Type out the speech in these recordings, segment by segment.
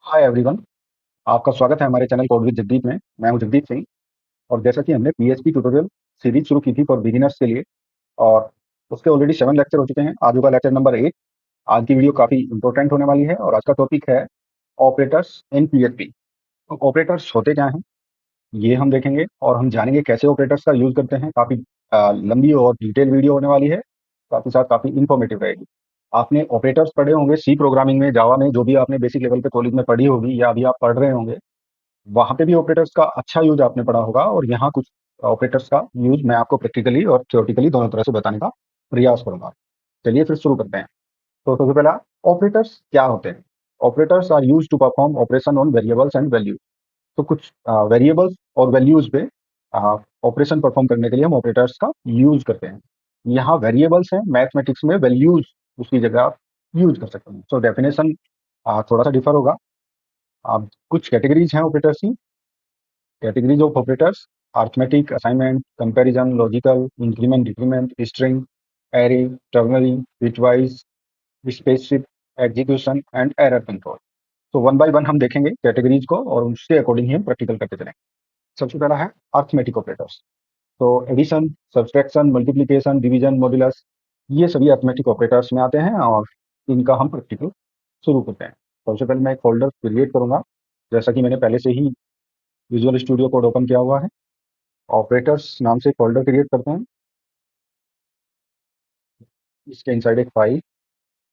Hi everyone. आपका स्वागत है हमारे चैनल कोड विद जगदीप में। मैं हूं जगदीप सिंह। और जैसा कि हमने पीएचपी ट्यूटोरियल सीरीज शुरू की थी फॉर बिगिनर्स के लिए, और उसके ऑलरेडी 7 लेक्चर हो चुके हैं। आज होगा लेक्चर नंबर 8। आज की वीडियो काफ़ी इंपॉर्टेंट होने वाली है और आज का टॉपिक है ऑपरेटर्स इन पीएचपी। ऑपरेटर्स होते क्या हैं ये हम देखेंगे, और हम जानेंगे कैसे ऑपरेटर्स का यूज़ करते हैं। काफ़ी लंबी और डिटेल वीडियो होने वाली है, साथ ही साथ काफ़ी इन्फॉर्मेटिव रहेगी। आपने ऑपरेटर्स पढ़े होंगे सी प्रोग्रामिंग में, जावा में, जो भी आपने बेसिक लेवल पे कॉलेज में पढ़ी होगी या अभी आप पढ़ रहे होंगे, वहाँ पे भी ऑपरेटर्स का अच्छा यूज आपने पढ़ा होगा। और यहाँ कुछ ऑपरेटर्स का यूज मैं आपको प्रैक्टिकली और थ्योरेटिकली दोनों तरह से बताने का प्रयास करूंगा। चलिए फिर शुरू करते हैं। तो सबसे पहला, ऑपरेटर्स क्या होते हैं। Operators are use to perform operation on variables and values. तो कुछ वेरिएबल्स और वैल्यूज पे ऑपरेशन परफॉर्म करने के लिए हम ऑपरेटर्स का यूज करते हैं। यहाँ वेरिएबल्स हैं, मैथमेटिक्स में वैल्यूज उसकी जगह आप यूज कर सकते हैं। सो डेफिनेशन थोड़ा सा डिफर होगा। आप कुछ कैटेगरीज हैं ऑपरेटर्स की। Categories of operators: arithmetic, assignment, comparison, logical, increment, decrement, string, array, ternary, bitwise, spaceship, execution and error control. तो वन बाय वन हम देखेंगे कैटेगरीज को और उसके अकॉर्डिंग ही हम प्रैक्टिकल करते चलेंगे। सबसे पहला है अरिथमेटिक ऑपरेटर्स। तो addition, subtraction, multiplication, division, modulus, ये सभी अरिथमेटिक ऑपरेटर्स में आते हैं और इनका हम प्रैक्टिकल शुरू करते हैं। सबसे पहले मैं एक फोल्डर क्रिएट करूंगा, जैसा कि मैंने पहले से ही विजुअल स्टूडियो कोड ओपन किया हुआ है। ऑपरेटर्स नाम से फोल्डर क्रिएट करते हैं। इसके इनसाइड एक फाइल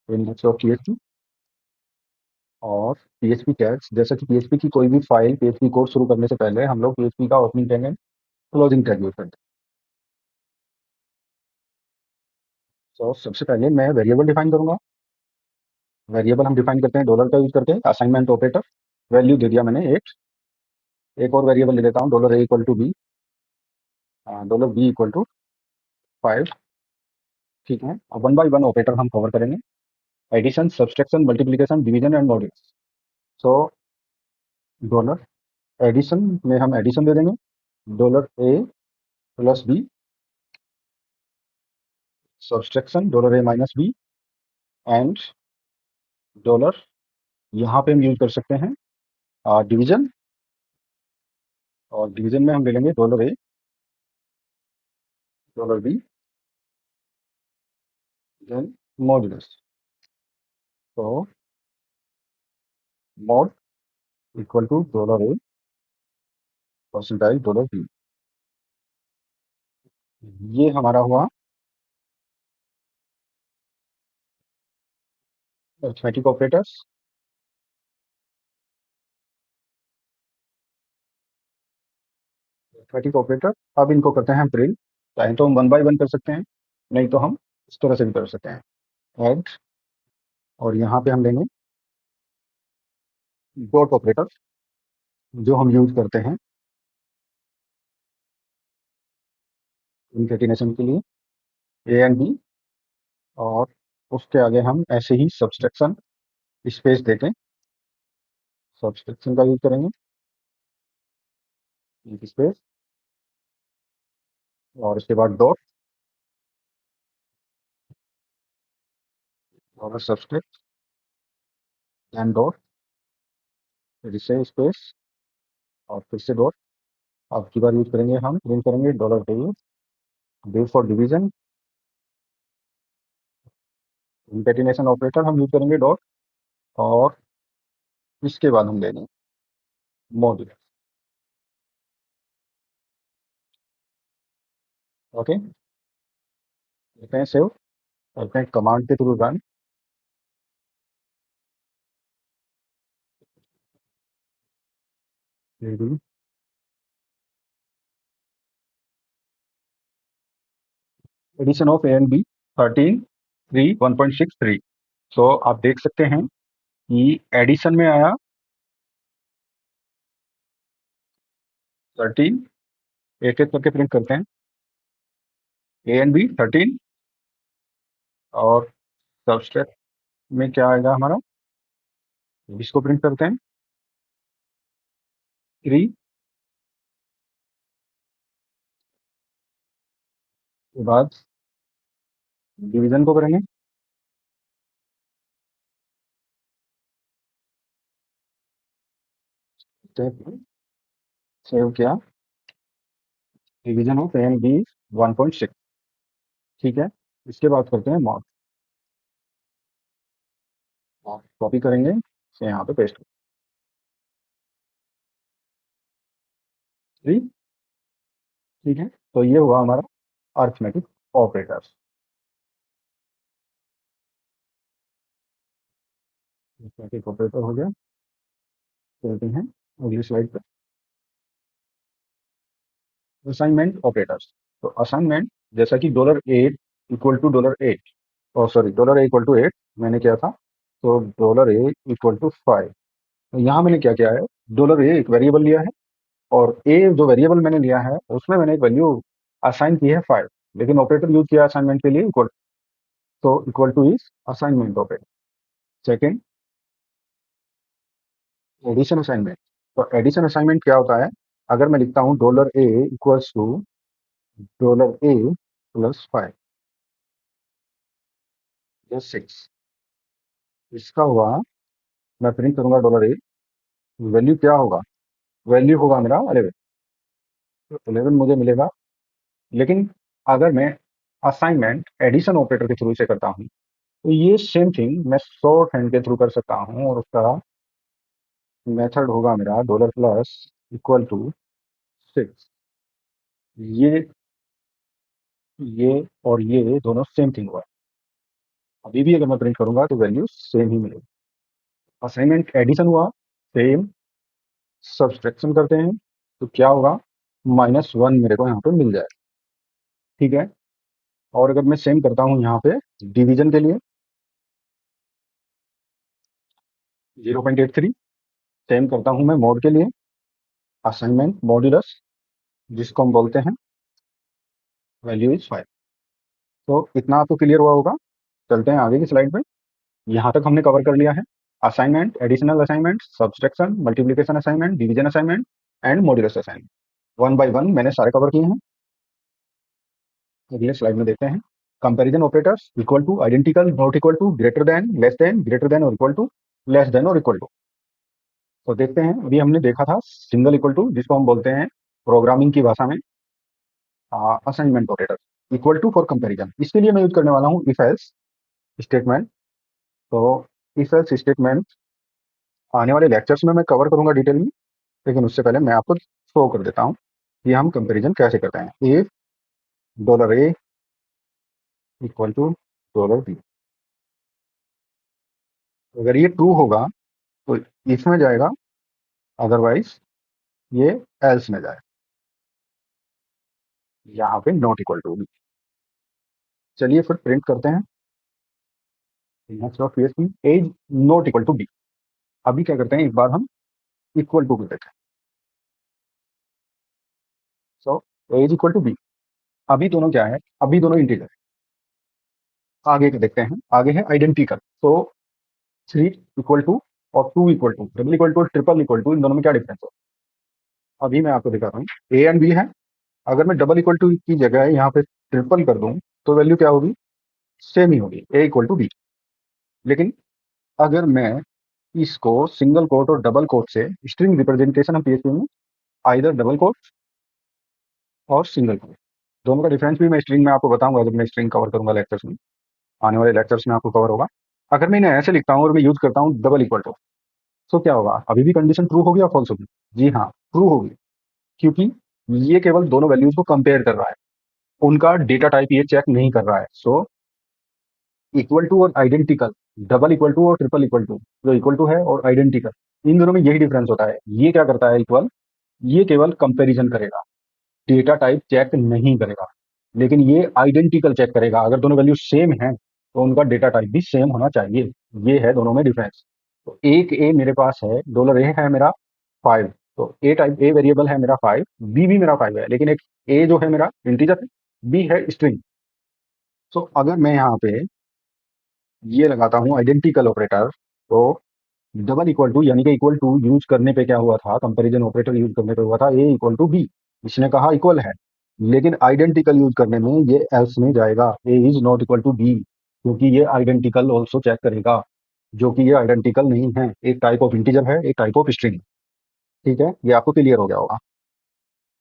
index.php और पीएचपी टैग्स। जैसा कि पीएचपी की कोई भी फाइल, पीएचपी कोड शुरू करने से पहले हम लोग पीएचपी का opening tag and closing tag use करते हैं। तो सबसे पहले मैं वेरिएबल डिफाइन करूंगा। वेरिएबल हम डिफाइन करते हैं डॉलर का यूज करके। असाइनमेंट ऑपरेटर, वैल्यू दे दिया मैंने एट। एक और वेरिएबल ले लेता हूँ, dollar a equal to b, dollar B equal to 5। ठीक है, अब वन बाय वन ऑपरेटर हम कवर करेंगे। Addition, subtraction, multiplication, division and modulus. So dollar addition में हम एडिशन दे देंगे, dollar a plus b. Subtraction, dollar a minus b and dollar, यहाँ पे हम यूज कर सकते हैं डिवीजन। और डिवीजन में हम ले लेंगे dollar a, dollar b, then modulus. तो mod equal to dollar a percentile dollar b. ये हमारा हुआ अरिथमेटिक ऑपरेटर्स। अरिथमेटिक ऑपरेटर, अब इनको करते हैं हम प्रिंट। चाहे तो हम वन बाय वन कर सकते हैं, नहीं तो हम इस तरह से भी कर सकते हैं। ऐड, और यहाँ पे हम लेंगे डॉट ऑपरेटर, जो हम यूज करते हैं इंकेटिनेशन के लिए, ए एंड बी। और उसके आगे हम ऐसे ही सब्सट्रैक्शन स्पेस देके सब्सट्रैक्शन का यूज करेंगे, एक स्पेस, और इसके बाद डॉट और सब्सट्रैक्ट एंड डॉट, फिर से स्पेस और फिर से डॉट। अब की बार यूज करेंगे, हम प्रिंट करेंगे dollar D, D for division. Concatenation operator हम यूज करेंगे डॉट, और इसके बाद हम लेंगे मॉड्यूल। ओके, करते हैं सेव, करते हैं कमांड के through run. Addition of a and b 13.3 1.63। So आप देख सकते हैं कि एडिशन में आया 13। एक एक करके प्रिंट करते हैं। ए एंड बी 13, और सब्सट्रैक्ट में क्या आएगा हमारा, इसको प्रिंट करते हैं 3 के बाद डिवीजन को करेंगे स्टेप सेव किया, division of a and b 1.6। ठीक है, इसके बाद करते हैं मॉड। कॉपी करेंगे इसे यहाँ पे पेस्ट। ठीक है, तो ये हुआ हमारा अर्थमेटिक ऑपरेटर्स। अर्थमेटिक ऑपरेटर हो गया। चलते हैं अगली स्लाइड पे। Assignment operators. तो असाइनमेंट, जैसा कि $8 इक्वल टू $8, और सॉरी $a इक्वल टू 8 मैंने किया था, तो $a इक्वल टू 5। तो यहाँ मैंने क्या किया है, $a एक वेरिएबल लिया है, और a जो वेरिएबल मैंने लिया है उसमें मैंने एक वैल्यू असाइन की है 5, लेकिन ऑपरेटर यूज किया असाइनमेंट के लिए इक्वल। तो equal to is assignment operator. Second, addition assignment. तो एडिशन असाइनमेंट क्या होता है, अगर मैं लिखता हूँ $a equals to $a plus 5 या 6, इसका हुआ, मैं प्रिंट करूंगा $a, वैल्यू क्या होगा, वैल्यू होगा मेरा 11। तो 11 मुझे मिलेगा। लेकिन अगर मैं असाइनमेंट एडिशन ऑपरेटर के थ्रू से करता हूँ, तो ये सेम थिंग मैं शॉर्ट हैंड के थ्रू कर सकता हूँ, और उसका मेथड होगा मेरा डॉलर प्लस इक्वल टू 6। ये ये और ये दोनों सेम थिंग हुआ। अभी भी अगर मैं प्रिंट करूंगा तो वैल्यू सेम ही मिलेगी। असाइनमेंट एडिशन हुआ, सेम। सब्सट्रैक्शन करते हैं तो क्या होगा, -1 मेरे को यहाँ पे मिल जाए। ठीक है, और अगर मैं सेम करता हूँ यहाँ पे डिवीजन के लिए 0.83, सेम करता हूँ मैं मॉड के लिए असाइनमेंट मॉड्यूलस, जिसको हम बोलते हैं वैल्यू इज 5। तो इतना आपको क्लियर हुआ होगा। चलते हैं आगे की स्लाइड पे। यहाँ तक हमने कवर कर लिया है assignment, additional assignment, subtraction, multiplication assignment, division assignment and modulus assignment. One by one मैंने सारे कवर किए हैं। अगले स्लाइड में देखते हैं। Comparison operators, equal to, identical, not equal to, greater than, less than, greater than और इक्वल टू, लेस देन और इक्वल टू। तो देखते हैं, अभी हमने देखा था सिंगल इक्वल टू, जिसको हम बोलते हैं प्रोग्रामिंग की भाषा में assignment operator. Equal to for comparison, इसके लिए मैं यूज करने वाला हूँ इफ एल्स स्टेटमेंट। तो इफ एल्स स्टेटमेंट आने वाले लेक्चर्स में मैं कवर करूंगा डिटेल में, लेकिन उससे पहले मैं आपको शो कर देता हूँ कि हम कंपैरिजन कैसे करते हैं। If $a equal to $b, अगर ये ट्रू होगा तो इफ में जाएगा, अदरवाइज ये एल्स में जाए, यहाँ पे नॉट इक्वल टू बी। चलिए फिर प्रिंट करते हैं next of PHP as not equal to b. अभी क्या करते हैं, एक बार हम इक्वल टू कर देते हैं। So as equal to b, अभी दोनों क्या है, अभी दोनों इंटीजर। आगे के देखते हैं, आगे है आइडेंटिकल। तो 3 इक्वल टू और 2 equal to, double equal to और ट्रिपल इक्वल टू, इन दोनों में क्या डिफरेंस है, अभी मैं आपको दिखाता हूँ। ए एंड बी है, अगर मैं डबल इक्वल टू की जगह यहाँ पे ट्रिपल कर दूं तो वैल्यू क्या होगी, सेम ही होगी, ए इक्वल टू बी। लेकिन अगर मैं इसको सिंगल कोट और डबल कोट से, स्ट्रिंग रिप्रेजेंटेशन हम पीएचपी में आइदर डबल कोट और सिंगल कोट, दोनों का डिफरेंस भी मैं स्ट्रिंग में आपको बताऊंगा जब मैं स्ट्रिंग कवर करूंगा लेक्चर्स में, आने वाले लेक्चर्स में आपको कवर होगा। अगर मैं इन्हें ऐसे लिखता हूँ और मैं यूज करता हूँ डबल इक्वल टू, तो क्या होगा, अभी भी कंडीशन ट्रू होगी या फॉल्स होगी, जी हाँ ट्रू होगी, क्योंकि ये केवल दोनों वैल्यूज को कंपेयर कर रहा है, उनका डेटा टाइप ये चेक नहीं कर रहा है। सो इक्वल टू और आइडेंटिकल, डबल इक्वल टू और ट्रिपल इक्वल टू, जो इक्वल टू है और आइडेंटिकल, इन दोनों में यही डिफरेंस होता है। ये क्या करता है इक्वल, ये केवल कंपैरिजन करेगा, डेटा टाइप चेक नहीं करेगा, लेकिन ये आइडेंटिकल चेक करेगा। अगर दोनों वैल्यू सेम है तो उनका डेटा टाइप भी सेम होना चाहिए। ये है दोनों में डिफरेंस। तो एक ए मेरे पास है, $a है मेरा 5, तो ए टाइप, ए वेरिएबल है मेरा 5, बी भी मेरा 5 है, लेकिन एक ए जो है मेरा इंटीजर है, बी है स्ट्रिंग। तो अगर मैं यहाँ पे ये लगाता हूँ आइडेंटिकल ऑपरेटर, तो डबल इक्वल टू यानी कि इक्वल टू यूज करने पे क्या हुआ था, कंपैरिजन ऑपरेटर यूज करने पे हुआ था ए इक्वल टू बी, इसने कहा इक्वल है। लेकिन आइडेंटिकल यूज करने में ये एल्स में जाएगा, A is not equal to B, क्योंकि ये आइडेंटिकल ऑल्सो चेक करेगा, जो कि ये आइडेंटिकल नहीं है, एक टाइप ऑफ इंटीजर है, एक टाइप ऑफ स्ट्रिंग। ठीक है, ये आपको क्लियर हो गया होगा।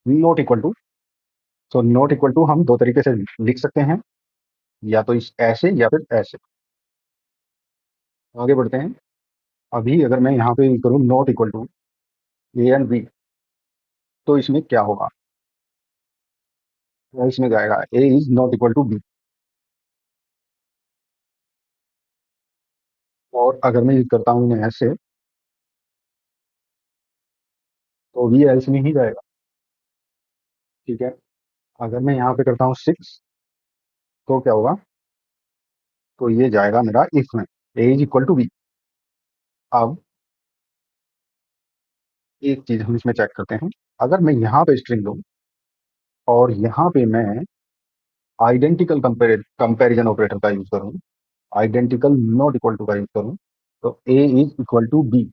Not equal to, so not equal to हम दो तरीके से लिख सकते हैं, या तो इस ऐसे या फिर ऐसे। आगे बढ़ते हैं। अभी अगर मैं यहाँ पे यूज करूँ not equal to A and B, तो इसमें क्या होगा? तो इसमें जाएगा A is not equal to B. और अगर मैं यूज करता हूँ इन्हें ऐसे, तो भी एल्स में ही जाएगा। ठीक है, अगर मैं यहाँ पे करता हूँ 6, तो क्या होगा? तो ये जाएगा मेरा इफ में, ए इज इक्वल टू बी। अब एक चीज हम इसमें चेक करते हैं। अगर मैं यहाँ पे स्ट्रिंग लूँ और यहाँ पे मैं आइडेंटिकल कंपेरिजन ऑपरेटर का यूज करूँ, आइडेंटिकल नॉट इक्वल टू का यूज करूँ, तो A is equal to B,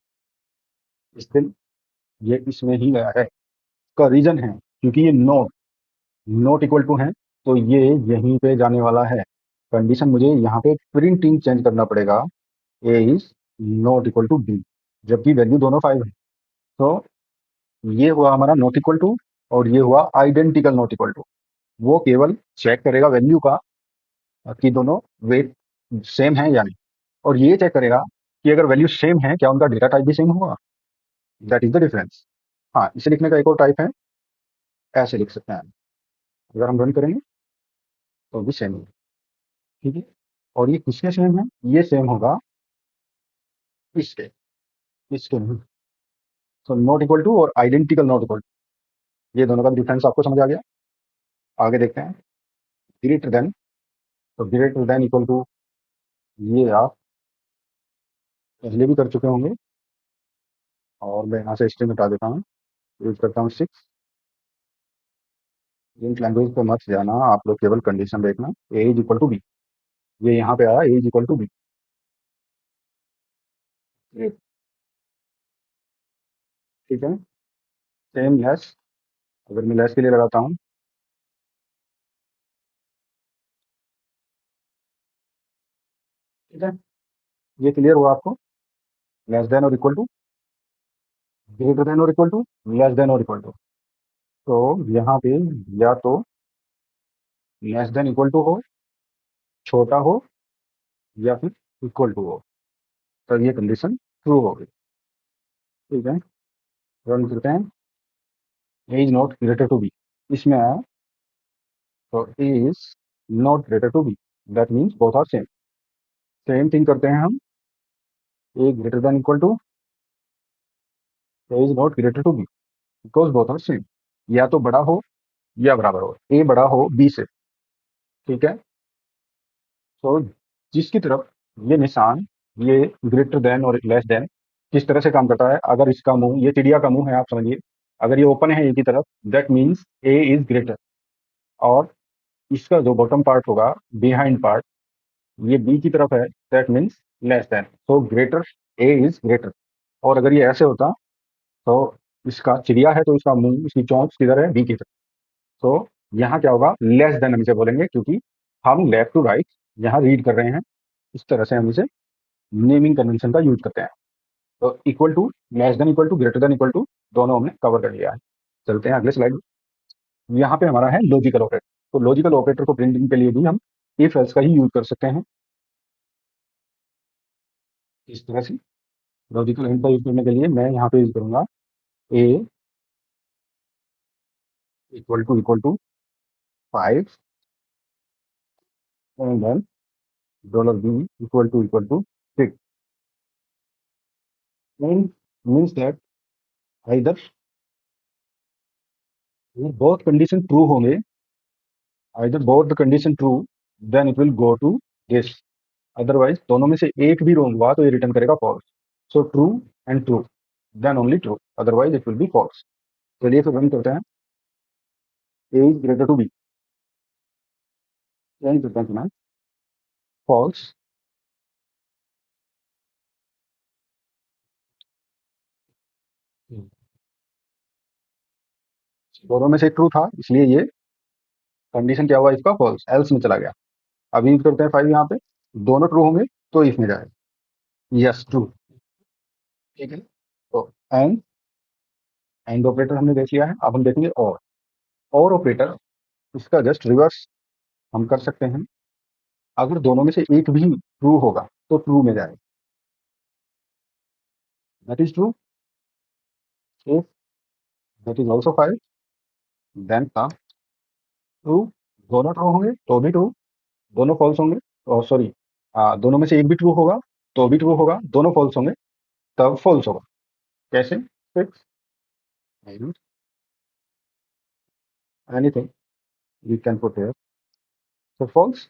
still ये इसमें ही गया है। इसका रीजन है क्योंकि ये नॉट नॉट इक्वल टू है, तो ये यहीं पे जाने वाला है। कंडीशन मुझे यहाँ पे प्रिंटिंग चेंज करना पड़ेगा, A is not equal to B, जबकि वैल्यू दोनों 5 है। तो ये हुआ हमारा नॉट इक्वल टू, और ये हुआ आइडेंटिकल नॉट इक्वल टू। वो केवल चेक करेगा वैल्यू का कि दोनों वेट सेम है या नहीं, और ये चेक करेगा कि अगर वैल्यू सेम है क्या उनका डेटा टाइप भी सेम होगा। That is the difference. हाँ, इसे लिखने का एक और टाइप है, ऐसे लिख सकते हैं। अगर हम रन करेंगे तो भी सेम है। ठीक है, और ये किसके सेम है? ये सेम होगा इसके, इसके नहीं। तो नॉट इक्वल टू और आइडेंटिकल नॉट इक्वल टू, ये दोनों का डिफरेंस आपको समझ आ गया। आगे देखते हैं। ग्रेटर देन, तो ग्रेटर देन इक्वल टू, ये आप पहले भी कर चुके होंगे, और मैं यहाँ से स्ट्रिंग हटा देता हूँ, यूज करता हूँ 6। इंट लैंग्वेज पे मत जाना, आप लोग केवल कंडीशन देखना। ए इज इक्वल टू बी, ये यहाँ पे आया ए इज इक्वल टू बी। ठीक है, सेम लेस, अगर मैं लेस के लिए लगाता हूँ, ठीक है, ये क्लियर हुआ आपको? लेस देन और इक्वल टू, ग्रेटर देन और इक्वल टू, लेस देन और इक्वल टू। तो यहाँ पे या तो लेस देन इक्वल टू हो, छोटा हो, या फिर इक्वल टू हो, तो ये कंडीशन ट्रू होगी। ठीक है, रन करते हैं। A is not greater to B, इसमें आया, तो A is not greater to B, that means both are same. Same thing करते हैं हम, A greater than equal to, A is not greater to B, because both are same. या तो बड़ा हो या बराबर हो, ए बड़ा हो बी से। ठीक है, तो जिसकी तरफ ये निशान, ये ग्रेटर देन और लेस देन, किस तरह से काम करता है? अगर इसका मुंह, ये चिड़िया का मुंह है, आप समझिए, अगर ये ओपन है ए की तरफ, that means A is greater. और इसका जो बॉटम पार्ट होगा, बिहाइंड पार्ट, ये बी की तरफ है, दैट मीन्स लेस देन। तो ग्रेटर, ए इज ग्रेटर। और अगर ये ऐसे होता, तो इसका चिड़िया है, तो इसका मुंह, इसकी चोंच किधर है? बी की तरफ। तो यहाँ क्या होगा? लेस देन हम इसे बोलेंगे, क्योंकि हम लेफ्ट टू राइट यहाँ रीड कर रहे हैं। इस तरह से हम इसे नेमिंग कन्वेंशन का यूज करते हैं। तो equal to, less than equal to, greater than equal to, दोनों हमने कवर कर लिया है। चलते हैं अगले स्लाइड। यहाँ पे हमारा है लॉजिकल ऑपरेटर। तो लॉजिकल ऑपरेटर को प्रिंटिंग के लिए भी हम इफ एल्स का ही यूज कर सकते हैं। इस तरह से लॉजिकल एंड का यूज करने के लिए मैं यहाँ पे यूज करूंगा A equal to 5, and then dollar B equal to 6, and means that either both condition true होंगे, either both the condition true, then it will go to this. Otherwise दोनों में से एक भी रॉन्ग हुआ तो ये रिटर्न करेगा false. So true and true, then only true, otherwise it will be false. चलिए फिर रन करते हैं। A is greater to B, change करते हैं फॉल्स। दोनों में से ट्रू था, इसलिए ये कंडीशन क्या हुआ इसका? फॉल्स, एल्स में चला गया। अभी यूज करते हैं 5 यहाँ पे, दोनों ट्रू होंगे तो इफ में जाएगा। Yes, true. ठीक है, तो एंड एंड ऑपरेटर हमने देख लिया है। अब हम देखेंगे और ऑपरेटर, इसका जस्ट रिवर्स हम कर सकते हैं। अगर दोनों में से एक भी ट्रू होगा तो ट्रू में जाएगा, that is true. If that is also five, then the true. दोनों ट्रू होंगे तो भी ट्रू, दोनों फॉल्स होंगे, सॉरी, दोनों में से एक भी ट्रू होगा तो भी ट्रू होगा, दोनों फॉल्स होंगे तब फॉल्स होगा। कैसे? Fix anything we can put here, so false.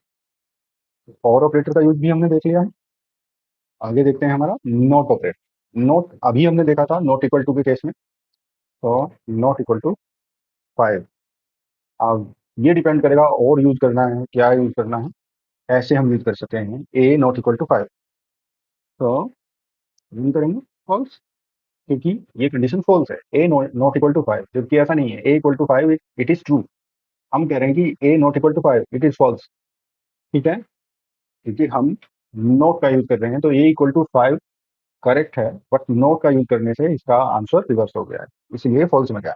और ऑपरेटर का यूज भी हमने देख लिया है। आगे देखते हैं हमारा नॉट ऑपरेटर। नॉट अभी हमने देखा था नॉट इक्वल टू के केस में, तो नॉट इक्वल टू फाइव। अब ये डिपेंड करेगा और यूज करना है क्या यूज करना है। ऐसे हम यूज कर सकते हैं A not equal to five, तो यूज करेंगे फॉल्स, क्योंकि ये कंडीशन फॉल्स है, A not equal to five, जबकि ऐसा नहीं है A equal to five it is true. हम कह रहे हैं कि A not equal to five it is false. ठीक है, क्योंकि हम नॉट का यूज कर रहे हैं तो ए इक्वल टू फाइव करेक्ट है, बट नॉट का यूज करने से इसका आंसर रिवर्स हो गया है, इसलिए फॉल्स में गया।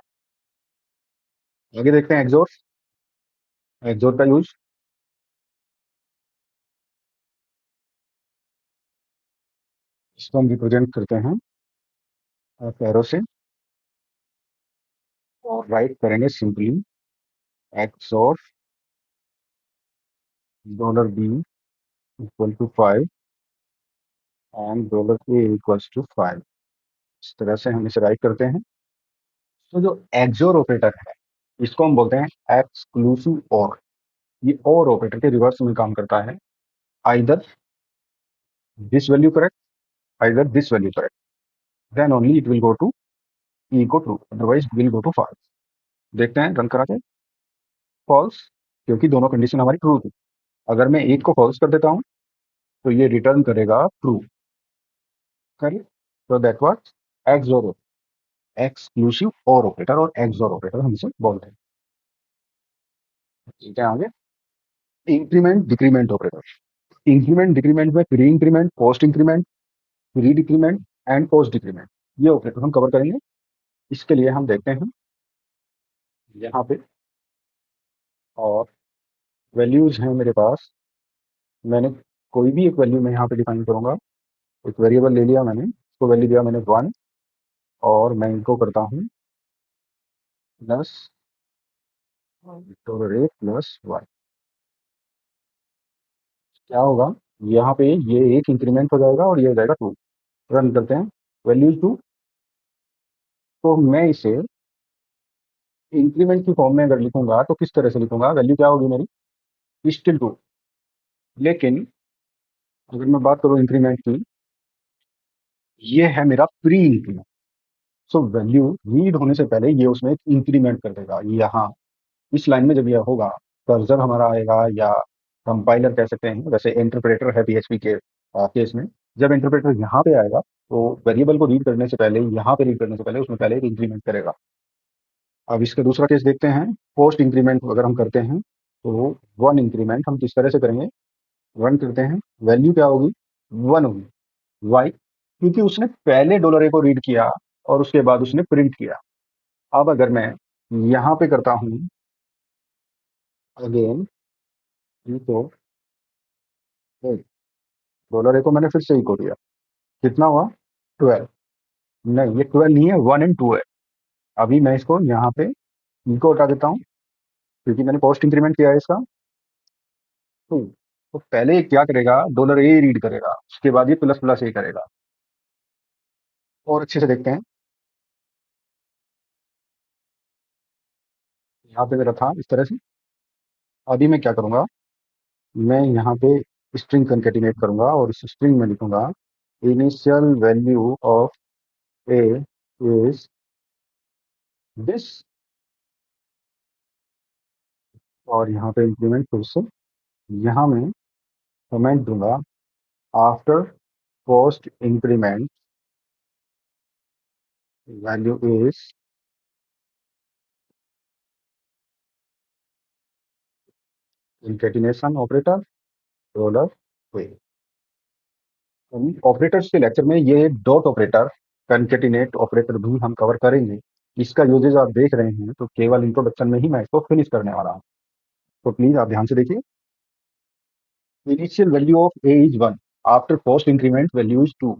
आगे देखते हैं एक्सोर। एक्सोर का यूज, इसको हम रिप्रेजेंट करते हैं पैरों से, और राइट करेंगे simply xor dollar B equal to five and dollar a equals to five. इस तरह से हम इसे राइट करते हैं। तो जो एक्सोर ऑपरेटर है इसको हम बोलते हैं एक्सक्लूसिव और। ये और ऑपरेटर के रिवर्स में काम करता है, either this value correct, either this value correct, then only it will go to echo true, otherwise will go to false. देखते हैं रन करा के। फॉल्स, क्योंकि दोनों कंडीशन हमारी ट्रू थी। अगर मैं एक को फॉल्स कर देता हूँ तो ये रिटर्न करेगा ट्रू। करेक्ट, तो दैट वाज एक्सोर, एक्सक्लूसिव और ऑपरेटर, और एक्सोर ऑपरेटर हम इसे बोलते हैं। ठीक है, आगे increment decrement operator. Increment decrement में pre increment, post increment, pre decrement and post decrement, ये ऑपरेटर हम कवर करेंगे। इसके लिए हम देखते हैं यहाँ पे, और वैल्यूज हैं मेरे पास। मैंने कोई भी एक वैल्यू मैं यहाँ पे डिफाइन करूंगा। एक वेरिएबल ले लिया मैंने, उसको वैल्यू दिया मैंने वन, और मैं इनको करता हूँ plus dollar a plus one. क्या होगा, यहाँ पे ये एक इंक्रीमेंट हो जाएगा और ये हो जाएगा टू। रन करते हैं, वैल्यूज टू। तो मैं इसे इंक्रीमेंट की फॉर्म में अगर लिखूंगा तो किस तरह से लिखूंगा, वैल्यू क्या होगी मेरी, स्टिल टू। लेकिन अगर मैं बात करूँ इंक्रीमेंट की, ये है मेरा pre increment. So value read होने से पहले ये उसमें इंक्रीमेंट कर देगा। यहाँ इस लाइन में जब यह होगा, कर्सर हमारा आएगा, या कंपाइलर कह सकते हैं, वैसे इंटरप्रेटर है पीएचपी के केस में। जब इंटरप्रेटर यहाँ पे आएगा तो वेरिएबल को रीड करने से पहले, यहाँ पे रीड करने से पहले उसमें पहले एक इंक्रीमेंट करेगा। अब इसका दूसरा केस देखते हैं। पोस्ट इंक्रीमेंट अगर हम करते हैं तो वन इंक्रीमेंट हम किस तरह से करेंगे, रन करते हैं, वैल्यू क्या होगी, वन होगी। वाई, क्योंकि उसने पहले डॉलर ए को रीड किया और उसके बाद उसने प्रिंट किया। अब अगर मैं यहाँ पे करता हूँ अगेन तो डॉलर ए को मैंने फिर से इको दिया, कितना हुआ, 12। नहीं, ये 12 नहीं है, 1 एंड 2 है। अभी मैं इसको यहाँ पे इको हटा देता हूँ, क्योंकि मैंने पोस्ट इंक्रीमेंट किया है इसका। टू, तो पहले ये क्या करेगा, डॉलर ए रीड करेगा, उसके बाद ये प्लस प्लस ए करेगा। और अच्छे से देखते हैं, यहाँ पे मेरा था इस तरह से। अभी मैं क्या करूंगा, मैं यहाँ पे स्ट्रिंग कंकेटिनेट करूंगा और इस स्ट्रिंग में लिखूंगा initial value of A is this, और यहाँ पे इंक्रीमेंट फिर से, यहाँ मैं कमेंट दूंगा after post increment value is concatenation operator dollar A. Operators के लेक्चर में ये डॉट ऑपरेटर, कंकेटिनेट ऑपरेटर भी हम कवर करेंगे। इसका यूजेज आप देख रहे हैं, तो केवल इंट्रोडक्शन में ही मैं इसको फिनिश करने वाला हूँ। तो प्लीज आप ध्यान से देखिए। Initial value of A is 1, after post increment value is 2।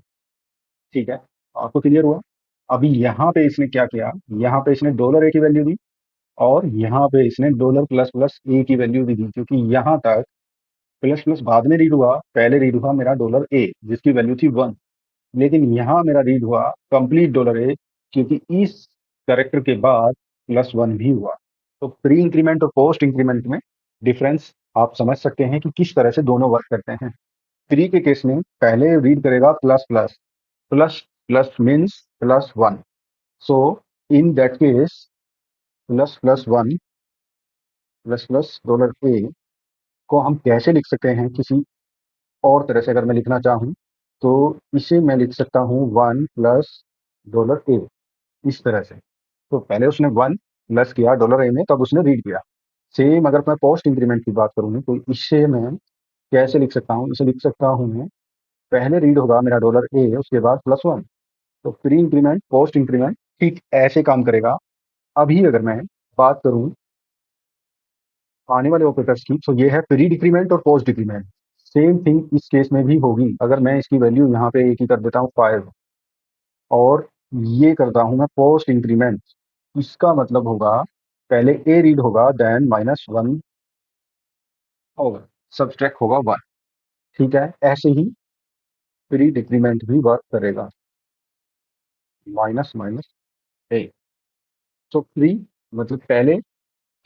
ठीक है, आपको क्लियर हुआ? अभी यहाँ पे इसने क्या किया, यहाँ पे इसने डॉलर ए की वैल्यू दी, और यहाँ पे इसने डॉलर प्लस प्लस ए की वैल्यू भी दी, क्योंकि यहाँ तक प्लस प्लस बाद में रीड हुआ, पहले रीड हुआ मेरा डॉलर ए जिसकी वैल्यू थी 1। लेकिन यहाँ मेरा रीड हुआ कंप्लीट डॉलर ए, क्योंकि इस कैरेक्टर के बाद +1 भी हुआ। तो प्री इंक्रीमेंट और पोस्ट इंक्रीमेंट में डिफरेंस आप समझ सकते हैं कि किस तरह से दोनों वर्क करते हैं। प्री के केस में पहले रीड करेगा plus plus, plus plus means +1। So in that case ++1 plus plus dollar A को हम कैसे लिख सकते हैं, किसी और तरह से अगर मैं लिखना चाहूँ, तो इसे मैं लिख सकता हूँ 1 प्लस डॉलर ए, इस तरह से। तो पहले उसने 1 प्लस किया डॉलर ए में, तब उसने रीड किया। सेम अगर मैं पोस्ट इंक्रीमेंट की बात करूँ, तो इसे मैं कैसे लिख सकता हूँ, इसे लिख सकता हूँ मैं, पहले रीड होगा मेरा डॉलर ए, उसके बाद +1। तो प्री इंक्रीमेंट पोस्ट इंक्रीमेंट ठीक ऐसे काम करेगा। अभी अगर मैं बात करूँ आने वाले ऑपरेटर्स की, तो ये है प्री डिक्रीमेंट और पोस्ट डिक्रीमेंट। सेम थिंग इस केस में भी होगी। अगर मैं इसकी वैल्यू यहाँ पे एक ही कर देता हूँ 5, और ये करता हूँ मैं पोस्ट इंक्रीमेंट, इसका मतलब होगा पहले ए रीड होगा, देन -1 होगा, सब्सट्रैक्ट होगा 1। ठीक है, ऐसे ही प्री डिक्रीमेंट भी वर्क करेगा, माइनस माइनस ए। तो प्री मतलब पहले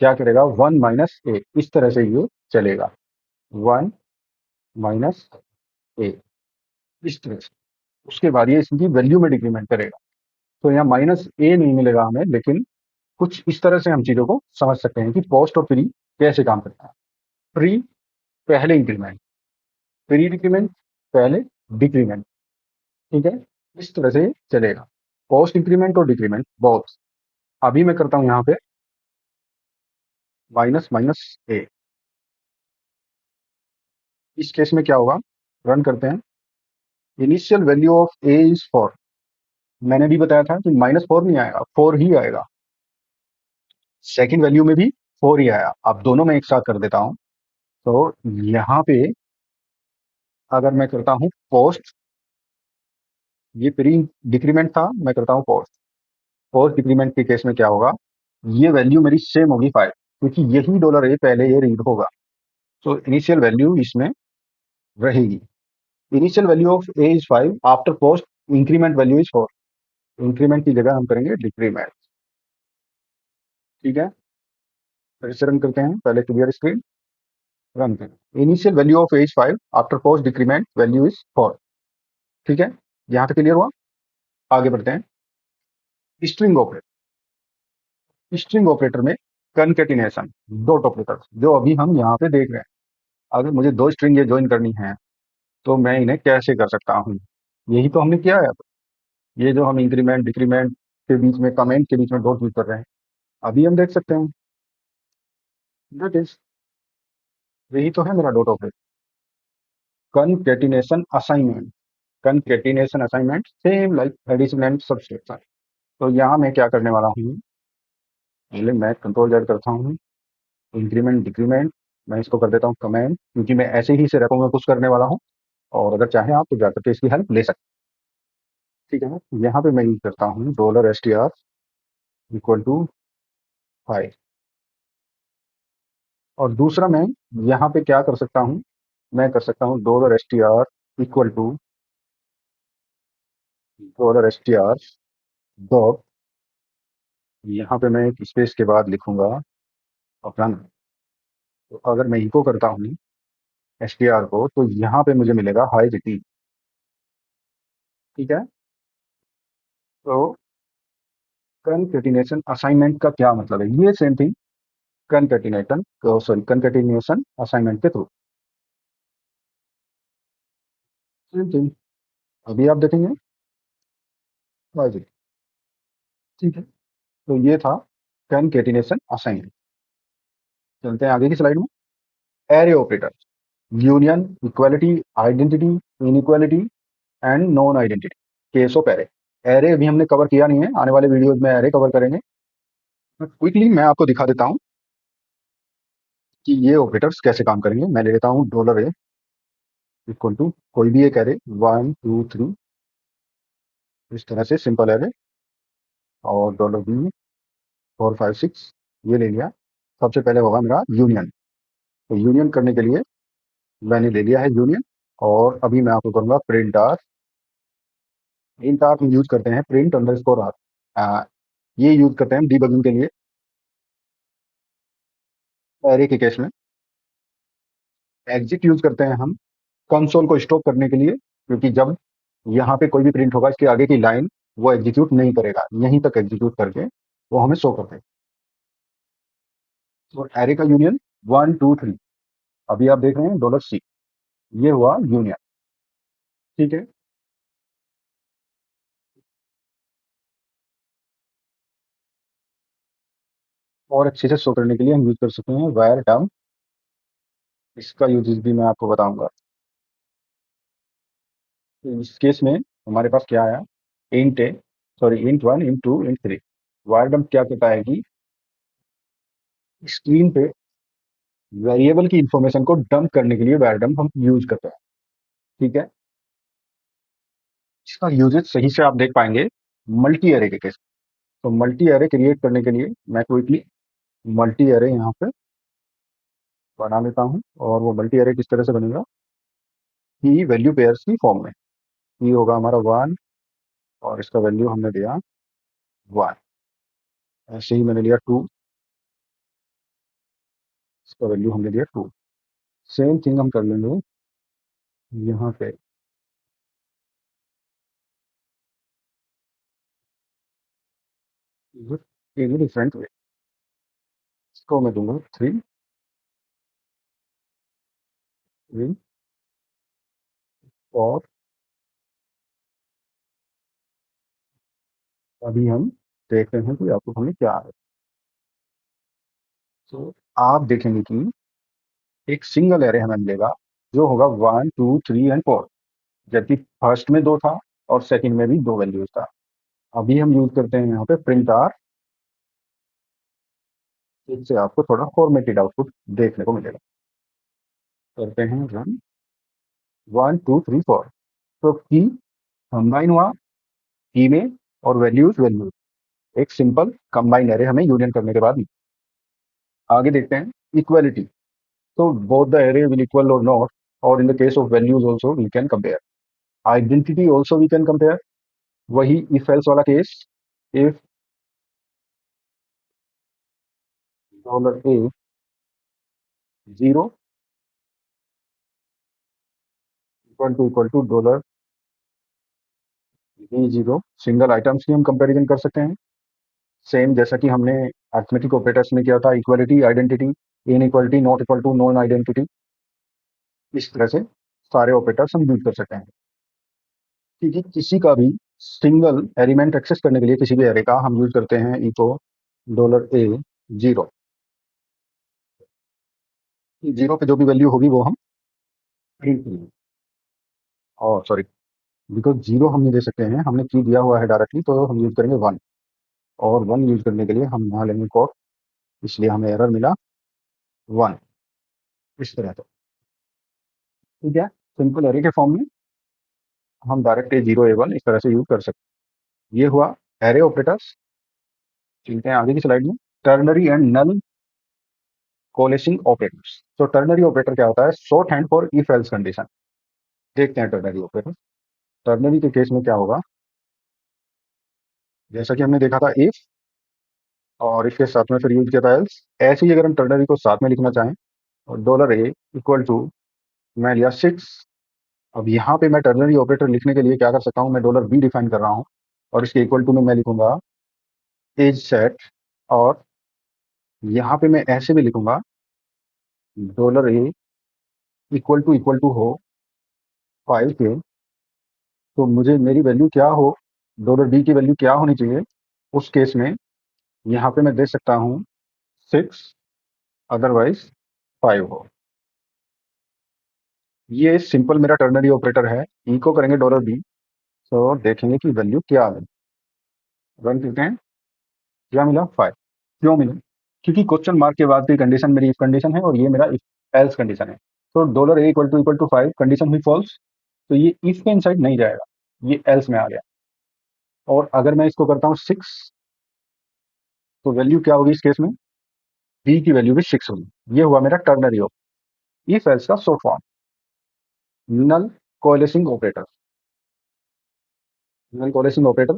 क्या करेगा, 1 माइनस ए, इस तरह से ये चलेगा, 1 माइनस ए, इस तरह से। उसके बाद ये इसकी वैल्यू में डिक्रीमेंट करेगा। तो यहाँ माइनस ए नहीं मिलेगा हमें, लेकिन कुछ इस तरह से हम चीजों को समझ सकते हैं कि पोस्ट और प्री कैसे काम करता है। प्री पहले इंक्रीमेंट, प्री डिक्रीमेंट पहले डिक्रीमेंट। ठीक है, इस तरह से चलेगा, पोस्ट इंक्रीमेंट और डिक्रीमेंट बोथ। अभी मैं करता हूं यहाँ पे माइनस माइनस ए। इस केस में क्या होगा, रन करते हैं। Initial value of A is 4। मैंने भी बताया था कि -4 नहीं आएगा, 4 ही आएगा। सेकंड वैल्यू में भी 4 ही आया। अब दोनों में एक साथ कर देता हूं। तो यहाँ पे अगर मैं करता हूँ पोस्ट, ये प्री डिक्रीमेंट था, मैं करता हूँ पोस्ट। पोस्ट डिक्रीमेंट के केस में क्या होगा, ये वैल्यू मेरी सेम होगी 5, क्योंकि यही डॉलर ए पहले ये रीड होगा। तो इनिशियल वैल्यू इसमें रहेगी। Initial value of A is 5, after post increment value is 4। Increment की जगह हम करेंगे डिक्रीमेंट। ठीक है, फिर से रन करते हैं, पहले क्लियर स्क्रीन, रन करें। Initial value of A is 5, after post decrement value is 4। ठीक है, यहाँ तक क्लियर हुआ? आगे बढ़ते हैं। स्ट्रिंग ऑपरेटर, स्ट्रिंग ऑपरेटर में कनकेटिनेशन, डॉट ऑपरेटर, जो अभी हम यहाँ पे देख रहे हैं। अगर मुझे दो स्ट्रिंग ये ज्वाइन करनी है, तो मैं इन्हें कैसे कर सकता हूँ? यही तो हमने किया है। ये जो हम इंक्रीमेंट डिक्रीमेंट के बीच में, कमेंट के बीच में डॉट यूज कर रहे हैं, अभी हम देख सकते हैं। दैट इज, यही तो है मेरा dot operator. Concatenation assignment, concatenation assignment same like addition and subtraction. तो यहाँ मैं क्या करने वाला हूँ, पहले मैं कंट्रोल जेड करता हूँ, इंक्रीमेंट डिक्रीमेंट, मैं इसको कर देता हूँ कमेंट, क्योंकि मैं ऐसे ही इसे रेपो में पुश करने वाला हूँ। और अगर चाहें आप तो जाकर के इसकी हेल्प ले सकते हैं। ठीक है, यहाँ पे मैं यूज करता हूँ $str इक्वल टू 5। और दूसरा मैं यहाँ पे क्या कर सकता हूँ, मैं कर सकता हूँ $str equal to $str dot, यहाँ पे मैं एक स्पेस के बाद लिखूंगा अपना नाम। तो अगर मैं इको करता हूँ str को, तो यहाँ पे मुझे मिलेगा हाई रिटी। ठीक है, तो कंकेटिनेशन असाइनमेंट का क्या मतलब है, ये same thing concatenation, sorry concatenation assignment के थ्रू, सेम थिंग अभी आप देखेंगे। Logic। ठीक है, तो ये था कंकेटिनेशन असाइनमेंट। चलते हैं आगे की स्लाइड में। Array operator, union, equality, identity, inequality and non identity, case of array. Array अभी हमने कवर किया नहीं है, आने वाले वीडियोज में एरे कवर करेंगे। क्विकली मैं आपको दिखा देता हूँ कि ये ऑपरेटर्स कैसे काम करेंगे। मैं ले लेता हूँ डॉलर ए इक्वल टू कोई भी एक एरे 1 2 3, इस तरह से सिंपल एरे, और डॉलर बी 4 5 6, ये ले लिया। सबसे पहले होगा मेरा यूनियन। तो यूनियन करने के लिए मैंने ले लिया है यूनियन, और अभी मैं आपको करूंगा प्रिंट आर। प्रिंट आर हम यूज करते हैं प्रिंट अंडरस्कोर आर, ये यूज करते हैं डीबगिंग के लिए एरे के केस में। एग्जिट यूज करते हैं हम कंसोल को स्टॉप करने के लिए, क्योंकि जब यहाँ पे कोई भी प्रिंट होगा इसके आगे की लाइन वो एग्जीक्यूट नहीं करेगा, यहीं तक एग्जीक्यूट करके वो हमें शो करते हैं। तो एरे का यूनियन 1 2 3, अभी आप देख रहे हैं डॉलर सी, ये हुआ यूनियन। ठीक है। और अच्छे से शो करने के लिए हम यूज कर सकते हैं वायर डाउन, इसका यूजेस भी मैं आपको बताऊंगा। तो इस केस में हमारे पास क्या आया, int A, sorry int 1 int 2 int 3। Var dump क्या कहता है कि स्क्रीन पे वेरिएबल की इंफॉर्मेशन को डंप करने के लिए वायर डंप हम यूज करते हैं। ठीक है। इसका यूजेस सही से आप देख पाएंगे मल्टी एरे के केस। तो मल्टी एरे क्रिएट करने के लिए मैं क्विकली मल्टी एरे यहाँ पे बना लेता हूँ, और वो मल्टी एरे किस तरह से बनेगा कि वैल्यू पेयर्स की फॉर्म में। ये होगा हमारा 1, और इसका वैल्यू हमने दिया 1। ऐसे ही मैंने लिया 2, इसका वैल्यू हमने दिया 2। सेम थिंग हम कर लेंगे यहाँ पे, इन डिफरेंट वे। इसको मैं दूंगा 3 और अभी हम देखते हैं कि आपको हमें क्या है। तो आप देखेंगे कि एक सिंगल एरे हमें मिलेगा जो होगा 1 2 3 एंड 4, जबकि फर्स्ट में 2 था और सेकंड में भी 2 वैल्यूज था। अभी हम यूज करते हैं यहाँ पे प्रिंट आर, इससे आपको थोड़ा फॉर्मेटेड आउटपुट देखने को मिलेगा। करते हैं रन 1 2 3 4। तो की कंबाइन हुआ, की में और वैल्यूज वैल्यूज, एक सिंपल कंबाइन एरे हमें यूनियन करने के बाद। आगे देखते हैं इक्वालिटी। तो both the array will equal और नॉट, और in the case of values also we can compare. Identity also we can compare, वही इफ एल्स वाला केस। If dollar a 0 equal to dollar b 0, single items की हम comparison कर सकते हैं। सेम जैसा कि हमने अरिथमेटिक ऑपरेटर्स में किया था, equality identity, inequality not equal to non identity, इस तरह से सारे ऑपरेटर्स हम यूज कर सकते हैं। ठीक है। किसी का भी सिंगल एलिमेंट एक्सेस करने के लिए किसी भी एरे का हम यूज करते हैं इको डॉलर ए 0। जीरो पे जो भी वैल्यू होगी वो हम प्रिंट करेंगे। और सॉरी, बिकॉज 0 हम नहीं दे सकते हैं, हमने की दिया हुआ है डायरेक्टली, तो हम यूज करेंगे 1। और 1 यूज करने के लिए हम यहाँ लेंगे कोड, इसलिए हमें एरर मिला 1, इस तरह से। ठीक है। सिंपल एरे के फॉर्म में हम डायरेक्ट A0 A1 इस तरह से यूज कर सकते हैं। ये हुआ एरे ऑपरेटर्स। चलते हैं आगे की स्लाइड में, टर्नरी एंड नल कोलेसिंग ऑपरेटर्स। तो टर्नरी ऑपरेटर क्या होता है, short hand for if else condition. देखते हैं टर्नरी ऑपरेटर। टर्नरी के केस में क्या होगा, जैसा कि हमने देखा था इफ, और इसके साथ में फिर यूज किया था एल्स। ऐसे ही अगर हम टर्नरी को साथ में लिखना चाहें, और डॉलर ए इक्वल टू, मैं लिया 6। अब यहाँ पे मैं टर्नरी ऑपरेटर लिखने के लिए क्या कर सकता हूँ, मैं डॉलर बी डिफाइन कर रहा हूँ, और इसके इक्वल टू में मैं लिखूंगा एज सेट। और यहाँ पे मैं ऐसे भी लिखूंगा डॉलर ए इक्वल टू हो 5 के। तो मुझे मेरी वैल्यू क्या हो, डॉलर बी की वैल्यू क्या होनी चाहिए उस केस में, यहाँ पे मैं दे सकता हूँ 6, अदरवाइज 5 हो। ये सिंपल मेरा टर्नरी ऑपरेटर है। इको करेंगे डॉलर बी, तो देखेंगे कि वैल्यू क्या है। रन करते हैं, क्या मिला 5। क्यों मिला? क्योंकि क्वेश्चन मार्क के बाद की कंडीशन मेरी इफ कंडीशन है और ये मेरा इफ एल्स कंडीशन है। तो dollar a equal to 5 condition हुई फॉल्स, तो ये इफ के इनसाइड नहीं जाएगा, ये एल्स में आ गया। और अगर मैं इसको करता हूँ 6, तो वैल्यू क्या होगी इस केस में? बी की वैल्यू भी 6 होगी। ये हुआ मेरा टर्नरी ऑफ इफ एल्स का शॉर्ट फॉर्म। नल कोलेसिंग ऑपरेटर। नल कोलेसिंग ऑपरेटर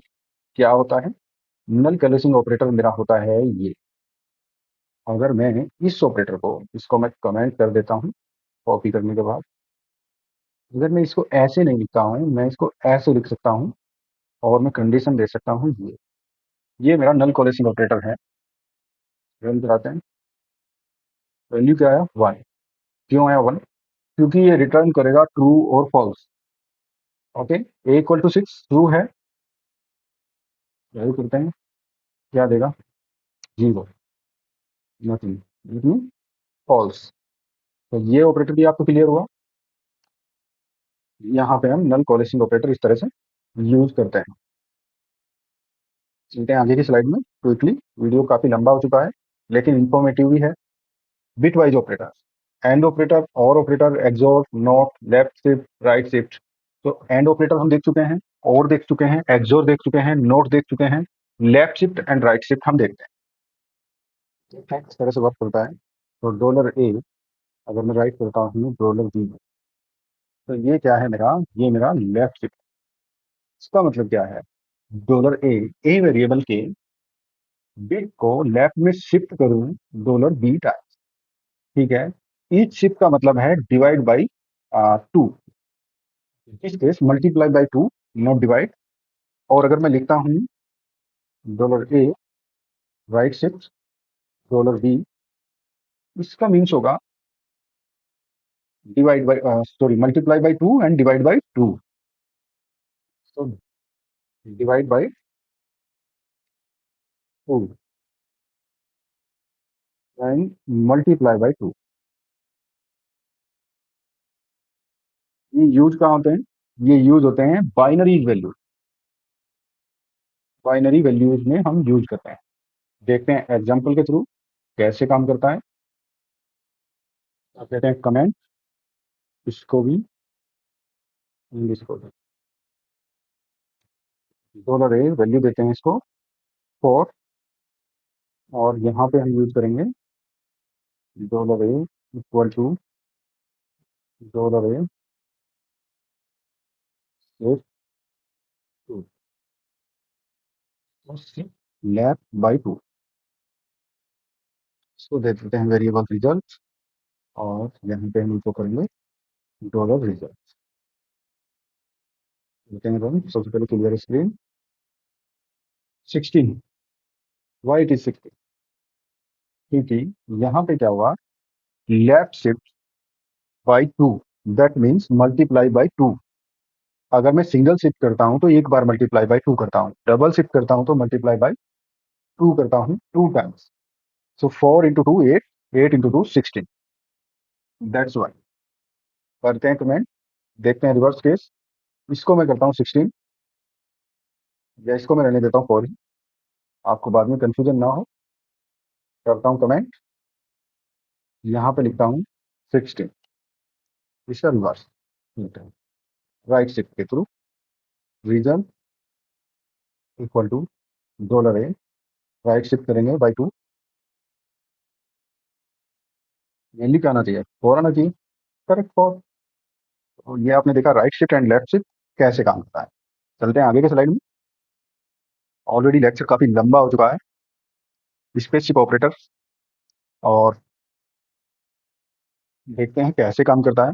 क्या होता है? नल कोलेसिंग ऑपरेटर मेरा होता है ये। अगर मैं इस ऑपरेटर को, इसको मैं कमेंट कर देता हूँ कॉपी करने के बाद, अगर मैं इसको ऐसे नहीं लिखता हूँ, मैं इसको ऐसे लिख सकता हूँ और मैं कंडीशन दे सकता हूँ ये मेरा नल कोलेसिंग ऑपरेटर है। रन कराते हैं, वैल्यू क्या आया 1। क्यों आया 1? क्योंकि ये रिटर्न करेगा ट्रू और false. Okay, a equal to 6 true है, वैल्यू करते हैं, क्या देगा? 0, नथिंग, फॉल्स। तो ये ऑपरेटर भी आपको क्लियर हुआ। यहाँ पे हम नल कोलेसिंग ऑपरेटर इस तरह से यूज करते हैं। चलते हैं आगे की स्लाइड में क्विकली। वीडियो काफी लंबा हो चुका है लेकिन इंफॉर्मेटिव भी है। Bitwise operator, and operator, और operator, XOR, not, left shift, right shift. तो एंड ऑपरेटर हम देख चुके हैं, और देख चुके हैं, एक्सोर देख चुके हैं, नॉट देख चुके हैं, left shift and right shift हम देखते हैं। ठीक है, इस तरह से वर्क करता है। तो डॉलर ए, अगर मैं राइट करता हूँ डॉलर बी, तो ये क्या है मेरा? ये मेरा लेफ्ट शिफ्ट। इसका मतलब क्या है? डॉलर ए वेरिएबल के बिट को लेफ्ट में शिफ्ट करूं डॉलर बी टाइम्स। ठीक है, ईच शिफ्ट का मतलब है डिवाइड बाई 2, इस case multiply by 2, not divide. और अगर मैं लिखता हूँ dollar a right shift dollar B, इसका मीन्स होगा divide by, sorry, multiply by 2 and divide by 2। तो divide by 2 and multiply by 2। ये यूज कहाँ होते हैं? ये यूज होते हैं बाइनरी वैल्यू, बाइनरी वैल्यूज में हम यूज करते हैं। देखते हैं एग्जाम्पल के थ्रू कैसे काम करता है। अब कहते हैं कमेंट, इसको भी इंग्लिश को डॉलर ए वैल्यू देते हैं इसको 4, और यहाँ पे हम यूज करेंगे dollar a equal to dollar a to lap by 2। इसको दे देते हैं वेरिएबल रिजल्ट, और यहाँ पे हम इनको करेंगे डॉलर रिजल्ट। देते हैं रन। सबसे पहले clear screen. 16, why it is 16? क्योंकि यहाँ पे क्या हुआ, left shift by 2, that means multiply by 2। अगर मैं सिंगल शिफ्ट करता हूँ तो एक बार मल्टीप्लाई बाई 2 करता हूँ, डबल शिफ्ट करता हूँ तो मल्टीप्लाई बाई 2 करता हूँ 2 times. So 4 into 2 8, 8 into 2 16, that's why. करते हैं कमेंट, देखते हैं रिवर्स केस। इसको मैं करता हूँ 16, या इसको मैं रहने देता हूँ 4 ही, आपको बाद में कंफ्यूजन ना हो। करता हूँ कमेंट, यहाँ पे लिखता हूँ 16, इसका रिवर्स राइट शिफ्ट के through reason equal to dollar a, right shift करेंगे बाई 2। मेनली क्या आना चाहिए? 4 आना चाहिए, करेक्ट 4। और ये आपने देखा right shift and left shift कैसे काम करता है। चलते हैं आगे के स्लाइड में। ऑलरेडी लेक्चर काफी लंबा हो चुका है। स्पेसशिप ऑपरेटर, और देखते हैं कैसे काम करता है।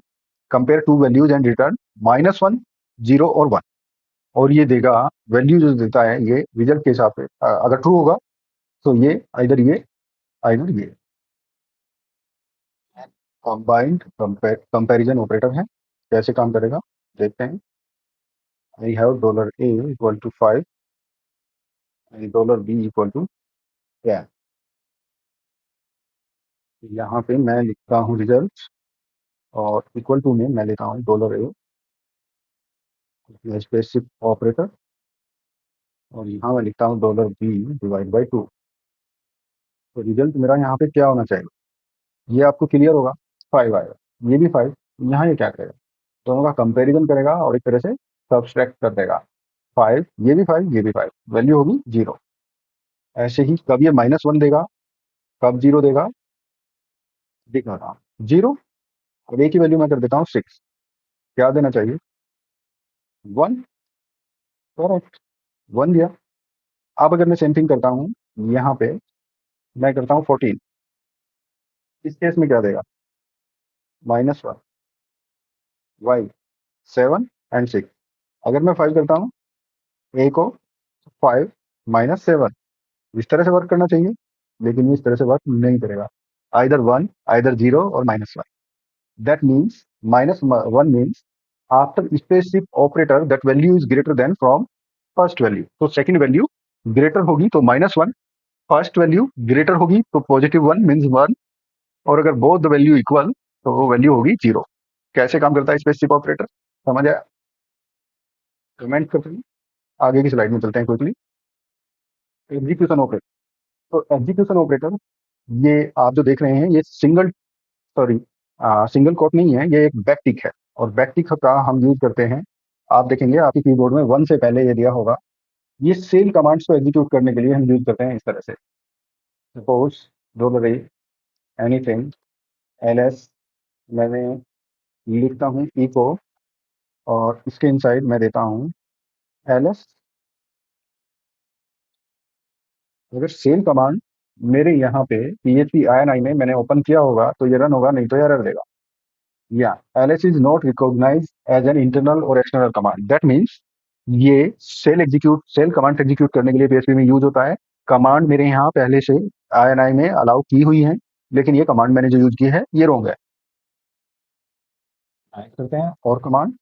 Compare to values and return -1, 0 और 1। और ये देगा वैल्यू जो देता है ये रिजल्ट के हिसाब से, अगर ट्रू होगा तो ये आइदर ये कंबाइंड कंपैरिजन ऑपरेटर है। कैसे काम करेगा देखते हैं। I have dollar a equal to 5 and dollar B equal to 10। यहाँ पे मैं लिखता हूँ रिजल्ट, और इक्वल टू में मैं लेता हूँ डॉलर ए स्पेसशिप ऑपरेटर, और यहाँ मैं लिखता हूँ $b/2। तो रिजल्ट मेरा यहाँ पे क्या होना चाहिए, ये आपको क्लियर होगा। 5 आएगा, ये भी 5। यहाँ ये क्या करेगा, दोनों का कंपैरिजन करेगा और एक तरह से सब्सट्रैक्ट कर देगा। 5, ये भी 5, ये भी 5, वैल्यू होगी 0। ऐसे ही कब ये -1 देगा, कब 0 देगा, दिखा रहा 0। अब एक ही वैल्यू मैं कर देता हूँ 6। क्या देना चाहिए, 1। करेक्ट, 1 दिया। अब अगर मैं सेम थिंग करता हूँ यहाँ पे, मैं करता हूँ 14। इस केस में क्या देगा, -1, y 7 एंड 6। अगर मैं 5 करता हूँ, a को 5 -7, इस तरह से वर्क करना चाहिए, लेकिन ये इस तरह से वर्क नहीं करेगा। आइदर 1, आइदर 0 और -1। That means -1 means after specific operator that value is greater than from first value. तो सेकंड वैल्यू ग्रेटर होगी तो -1, फर्स्ट वैल्यू ग्रेटर होगी तो +1 मीन्स 1, और अगर बोथ द वैल्यू इक्वल तो वो वैल्यू होगी 0। कैसे काम करता है स्पेसिफिक ऑपरेटर, समझ आया, कमेंट करते हैं। आगे की स्लाइड में चलते हैं क्विकली। Execution operator. तो एग्जीक्यूशन ऑपरेटर, ये आप जो देख रहे हैं ये सॉरी सिंगल कोट नहीं है, ये एक बैक टिक है, और बैक टिक का हम यूज करते हैं। आप देखेंगे आपके कीबोर्ड में 1 से पहले ये दिया होगा। ये सेम कमांड्स को एग्जीक्यूट करने के लिए हम यूज करते हैं इस तरह से। सपोज $a एनीथिंग ls, मैंने लिखता हूँ इको, और इसके इनसाइड मैं देता हूँ ls। अगर सेम कमांड मेरे यहाँ पे PHP INI में मैंने ओपन किया होगा तो ये रन होगा, नहीं तो एरर देगा। या ls is not recognize as an internal or external command. That means ये सेल कमांड एग्जीक्यूट करने के लिए PHP में यूज होता है। कमांड मेरे यहाँ पहले से INI में अलाउ की हुई है, लेकिन ये कमांड मैंने जो यूज की है ये रॉन्ग है। करते हैं और command,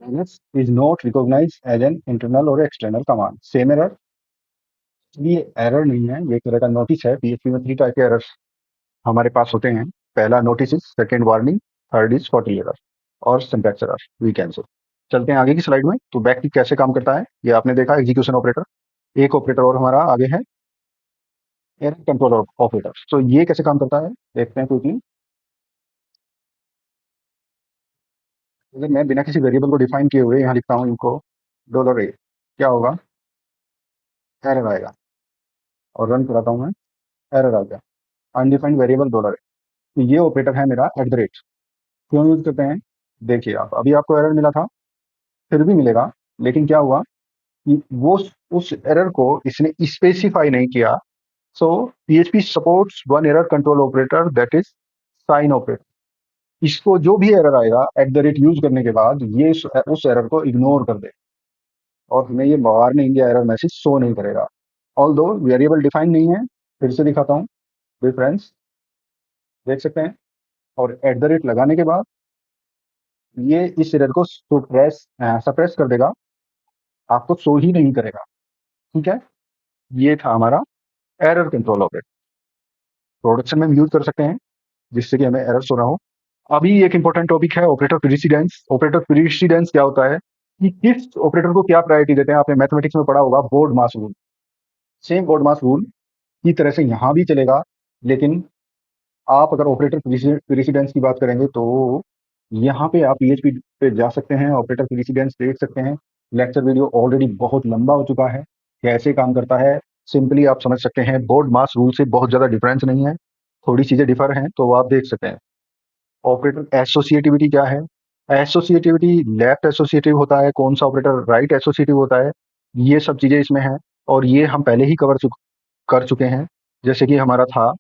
ls is not recognize as an internal or external command. Same error, ये एरर नहीं है, ये एक तरह का नोटिस है। PHP में 3 टाइप के एरर्स हमारे पास होते हैं। पहला notice, second warning, third is फॉर्टी एरर और syntax error, we can say. चलते हैं आगे की स्लाइड में। तो बैकटिक कैसे काम करता है ये आपने देखा, एग्जीक्यूशन ऑपरेटर। एक ऑपरेटर और हमारा आगे है, एरर कंट्रोल ऑपरेटर। तो ये कैसे काम करता है देखते हैं क्विकली। अगर मैं बिना किसी वेरिएबल को डिफाइन किए हुए यहाँ लिखता हूँ इनको $a, क्या होगा, एरर आएगा। और रन कराता हूँ मैं, एरर आ गया, अनडिफाइंड वेरिएबल $a। तो ये ऑपरेटर है मेरा @ क्यों यूज करते हैं, देखिए आप, अभी आपको एरर मिला था, फिर भी मिलेगा, लेकिन क्या हुआ कि वो उस एरर को इसने स्पेसिफाई नहीं किया। सो PHP supports one error control operator, that is sine operator. इसको जो भी एरर आएगा @ यूज करने के बाद ये उस एरर को इग्नोर कर दे, और हमें ये वार्निंग या एरर मैसेज शो नहीं करेगा। ऑल दो वेरिएबल डिफाइन नहीं है। फिर से दिखाता हूँ डिफरेंस, देख सकते हैं। और लगाने के बाद ये इस एरर को सप्रेस कर देगा, आपको शो ही नहीं करेगा। ठीक है, ये था हमारा एरर कंट्रोल ऑपरेटर। प्रोडक्शन में हम यूज कर सकते हैं जिससे कि हमें एरर शो ना हो। अभी एक इंपॉर्टेंट टॉपिक है ऑपरेटर प्रीसिडेंस। ऑपरेटर प्रीसिडेंस क्या होता है कि किस ऑपरेटर को क्या प्रायोरिटी देते हैं। आपने मैथमेटिक्स में पढ़ा होगा बोर्ड मास रूल। सेम बोर्ड मास रूल की तरह से यहाँ भी चलेगा, लेकिन आप अगर ऑपरेटर प्रीसिडेंस की बात करेंगे तो यहाँ पे आप PHP पे जा सकते हैं, ऑपरेटर प्रीसिडेंस देख सकते हैं। लेक्चर वीडियो ऑलरेडी बहुत लंबा हो चुका है, कैसे काम करता है सिंपली आप समझ सकते हैं। बोर्ड मास रूल से बहुत ज़्यादा डिफरेंस नहीं है, थोड़ी चीज़ें डिफर हैं, तो वो आप देख सकते हैं। ऑपरेटर एसोसिएटिविटी क्या है, एसोसिएटिविटी लेफ्ट एसोसिएटिव होता है, कौन सा ऑपरेटर राइट एसोसिएटिव होता है, ये सब चीज़ें इसमें हैं। और ये हम पहले ही कर चुके हैं। जैसे कि हमारा था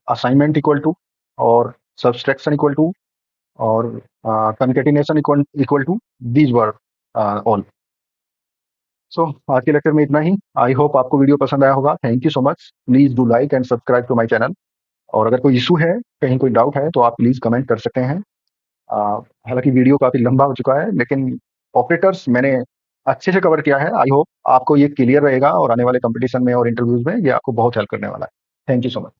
असाइनमेंट इक्वल टू, और सब्सट्रैक्शन इक्वल टू, और concatenation equal to, these were all. So आज के लेक्चर में इतना ही। आई होप आपको वीडियो पसंद आया होगा। Thank you so much. Please do like and subscribe to my channel. और अगर कोई इशू है, कहीं कोई डाउट है, तो आप प्लीज कमेंट कर सकते हैं। हालांकि वीडियो काफी लंबा हो चुका है, लेकिन ऑपरेटर्स मैंने अच्छे से कवर किया है। आई होप आपको ये क्लियर रहेगा, और आने वाले कंपटीशन में और इंटरव्यूज में ये आपको बहुत हेल्प करने वाला है। Thank you so much.